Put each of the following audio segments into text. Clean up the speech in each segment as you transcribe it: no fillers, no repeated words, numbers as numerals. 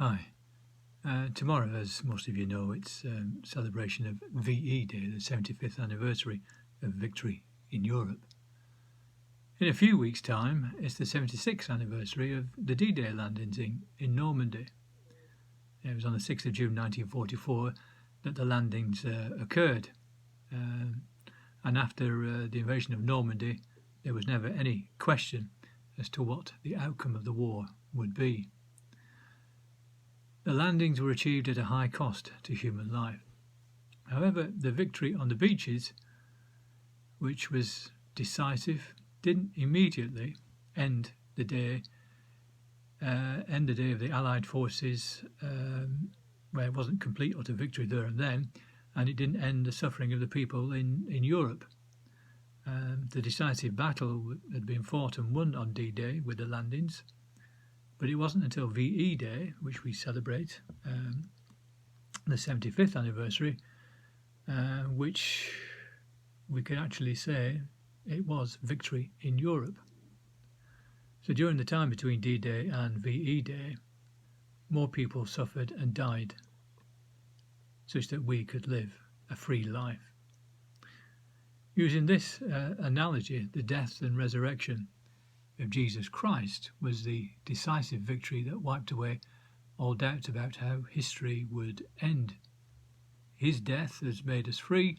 Hi. Tomorrow, as most of you know, it's celebration of VE Day, the 75th anniversary of victory in Europe. In a few weeks' time, it's the 76th anniversary of the D-Day landings in Normandy. It was on the 6th of June 1944 that the landings occurred. And after the invasion of Normandy, there was never any question as to what the outcome of the war would be. The landings were achieved at a high cost to human life. However, the victory on the beaches, which was decisive, didn't immediately end the day of the Allied forces, where it wasn't complete utter victory there and then, and it didn't end the suffering of the people in Europe. The decisive battle had been fought and won on D-Day with the landings. But it wasn't until VE Day, which we celebrate, the 75th anniversary, which we can actually say it was victory in Europe. So during the time between D-Day and VE Day, more people suffered and died, such that we could live a free life. Using this analogy, the death and resurrection of Jesus Christ was the decisive victory that wiped away all doubts about how history would end. His death has made us free,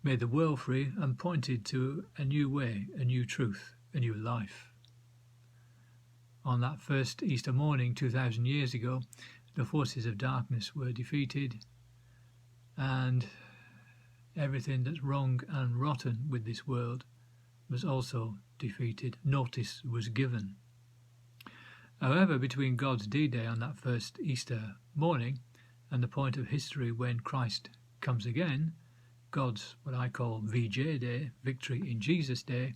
made the world free, and pointed to a new way, a new truth, a new life. On that first Easter morning 2,000 years ago, the forces of darkness were defeated, and everything that's wrong and rotten with this world was also defeated. Notice was given. However, between God's D-Day on that first Easter morning and the point of history when Christ comes again, God's what I call VJ Day, Victory in Jesus Day,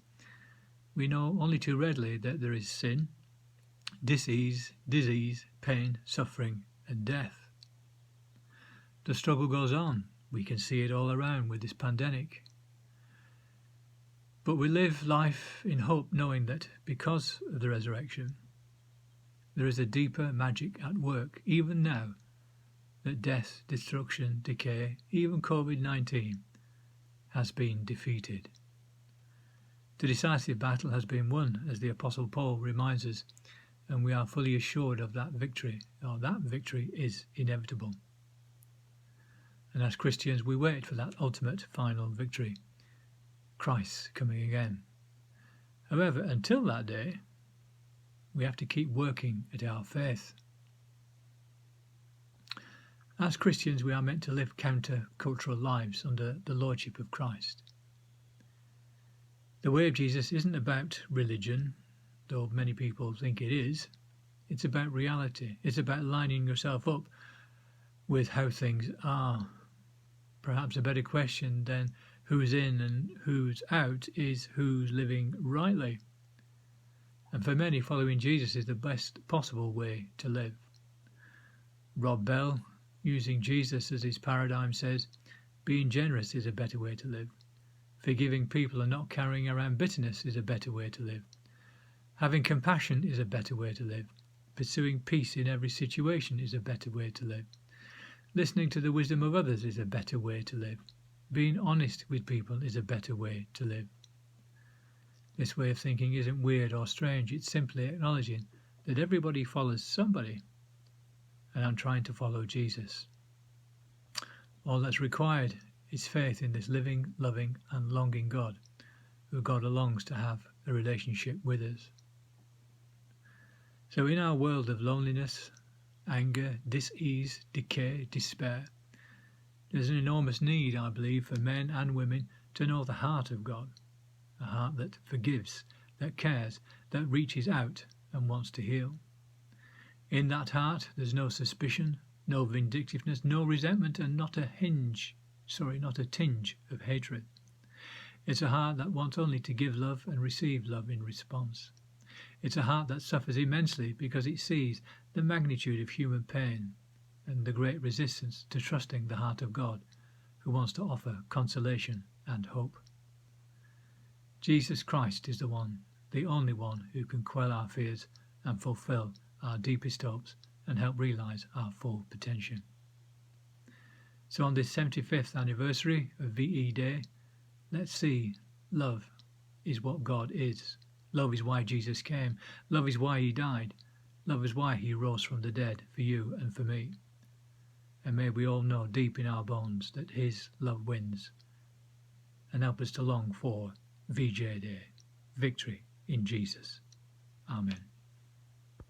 we know only too readily that there is sin, disease, pain, suffering and death. The struggle goes on. We can see it all around with this pandemic. But we live life in hope, knowing that because of the resurrection, there is a deeper magic at work, even now, that death, destruction, decay, even COVID-19 has been defeated. The decisive battle has been won, as the Apostle Paul reminds us, and we are fully assured of that victory. That victory is inevitable. And as Christians, we wait for that ultimate final victory, Christ coming again. However, until that day, we have to keep working at our faith. As Christians, we are meant to live counter-cultural lives under the lordship of Christ. The way of Jesus isn't about religion, though many people think it is. It's about reality. It's about lining yourself up with how things are. Perhaps a better question than who's in and who's out is who's living rightly. And for many, following Jesus is the best possible way to live. Rob Bell, using Jesus as his paradigm, says, being generous is a better way to live. Forgiving people and not carrying around bitterness is a better way to live. Having compassion is a better way to live. Pursuing peace in every situation is a better way to live. Listening to the wisdom of others is a better way to live. Being honest with people is a better way to live. This way of thinking isn't weird or strange. It's simply acknowledging that everybody follows somebody, and I'm trying to follow Jesus. All that's required is faith in this living, loving and longing God, who God longs to have a relationship with us. So in our world of loneliness, anger, dis-ease, decay, despair, there's an enormous need, I believe, for men and women to know the heart of God, a heart that forgives, that cares, that reaches out and wants to heal. In that heart, there's no suspicion, no vindictiveness, no resentment, and not a tinge of hatred. It's a heart that wants only to give love and receive love in response. It's a heart that suffers immensely because it sees the magnitude of human pain and the great resistance to trusting the heart of God, who wants to offer consolation and hope. Jesus Christ is the one, the only one, who can quell our fears and fulfill our deepest hopes and help realise our full potential. So on this 75th anniversary of VE Day, let's see love is what God is. Love is why Jesus came. Love is why he died. Love is why he rose from the dead for you and for me. And may we all know deep in our bones that his love wins, and help us to long for VJ Day, victory in Jesus. Amen.